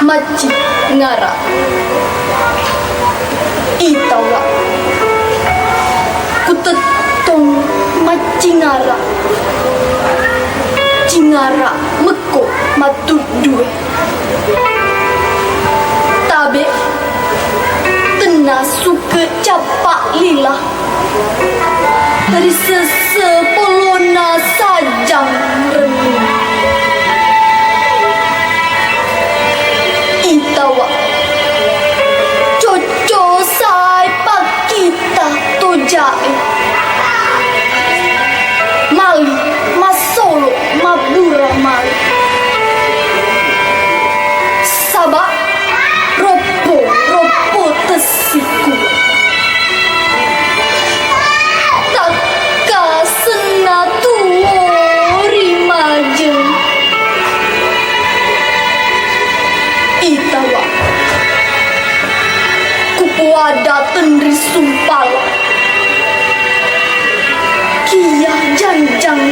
maci ngara itawa kutetong maci ngara cingara meko matur duwe tabe tena suke capak lila dari sesepolona sajang renung itawa coco sai pakita tojae mali masolo mabura mali sabak ropo tesiku taka sena tuori majeng itawa kupuada tendri sumpala kia janjang